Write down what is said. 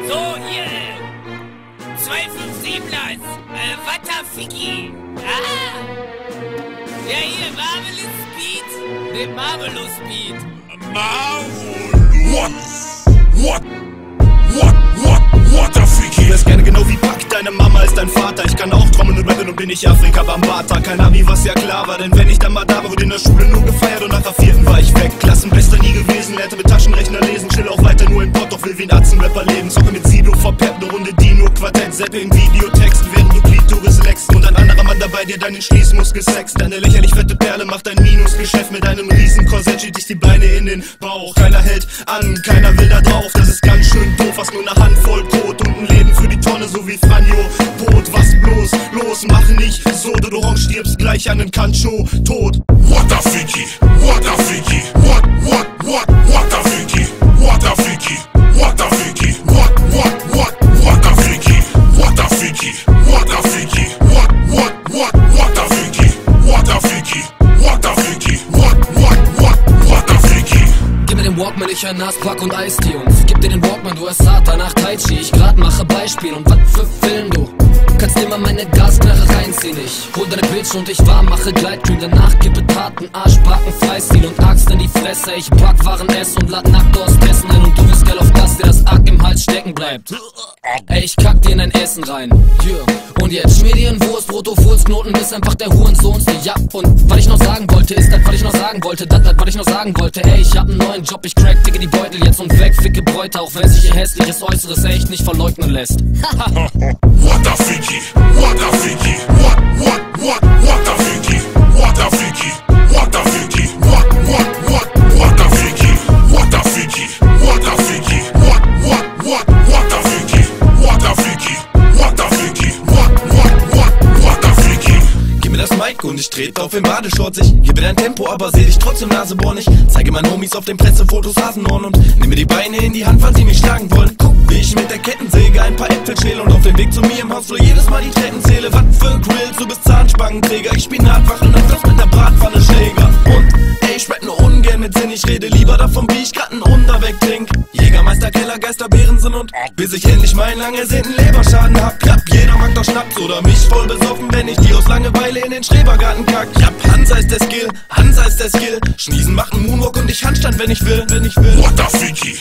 So, hier. 257ers. Watterficki. Ah. Ja, hier, Marvelous Speed. Ne, Marvelous Speed. Watterficki. Ist gerne genau wie Pack, deine Mama ist dein Vater. Ich kann auch trommeln und rappen und bin nicht Afrika Bambata. Kein Abi, was ja klar war, denn wenn ich dann mal da war, wurde in der Schule nur gefeiert und nach der 4. war ich weg. Klassenbester nie gewesen, lernte mit Taschenrechner lesen, chill auch weiter nur im Pott, doch will wie ein Atzenrapper leben. Zocke mit Sido, verpeppt, ne Runde Dino, Quartett, Seppe in Videotexten, während du Klitoris leckst. Und ein anderer Mann dabei, der deinen Schließmuskel sext. Deine lächerlich fette Perle macht ein Minusgeschäft mit einem riesen Korsett, schiebt dich die Beine in den Bauch. Keiner hält an, keiner will da drauf, das ist ganz schön doof, hast nur eine Handvoll Brot und ein Leben für die Tonne, so wie Franjo Pot. Was bloß, los, mach nicht so, du Orange stirbst gleich an den Kancho, tot. Watterficki, Watterficki, Watterficki, Watterficki, Watterficki, Watterficki, Watterficki, Watterficki, Watterficki, Watterficki, Watterficki, Watterficki. Gib mir den Walkman, ich hör Nas, Pack und Ice-T und gib dir den Walkman, du hörst Satan nach Tai Chi. Ich grad mache Beispiel und was für Film du? Kannst dir mal meine Gasknarre reinziehen. Ich hol deine Bitch und ich warm mache Gleitcream. Danach kippe Taten, Arschbacken, Freistil und Axt in die Fresse. Ich pack Waren ess und lad nackt aus Essen ein. Und du bist geil auf das, dir das Arg im Hals stecken bleibt. Ey, ich kack dir in dein Essen rein. Yeah. Und jetzt schmier dir ein Wurstbrot auf Wursknoten, bist einfach der Hurensohnste. Ja, und was ich noch sagen wollte, ist das, was ich noch sagen wollte. Das, was ich noch sagen wollte. Ey, ich hab einen neuen Job, ich crack, dicke die Beutel jetzt und weg, ficke Bräute. Auch wenn sich ihr hässliches Äußeres echt nicht verleugnen lässt. Watterficki, Watterficki, Watterficki, Watterficki, Watterficki, Watterficki, Watterficki, Watterficki, Watterficki, Watterficki, Watterficki, Watterficki. Gib mir das Mic und ich trete auf den Badeshorts. Ich gebe dein Tempo, aber seh dich trotzdem nasebohrnig. Zeige meinen Homies auf den Pressefotos Hasenohren und nimm mir die Beine in die Hand, falls sie mich schlagen wollen. Guck, wie ich mit der Kettensäge ein paar Äpfel schäle und auf dem Weg zu mir im Hausflur jedes Mal die Treppen zähle. Was für Grills, du bist Zahnspangenträger. Ich Spinatwachen und das mit ner Bratpfanne Schläger. Und ey, ich rap nur ungern mit Sinn, ich rede lieber davon, wie ich grad 'n Unter wegtrink. Jägermeister, Keller, Geister, Bärensinn und bis ich endlich meinen lang ersehnten Leberschaden hab. Klapp, jeder mag doch Schnaps oder mich voll besoffen, wenn ich die aus Langeweile in den Schrebergarten kack. Ja, Hansa ist der Skill, Hansa ist der Skill. Schniesen macht 'n Moonwalk und ich Handstand, wenn ich will, wenn ich will. Watterficki,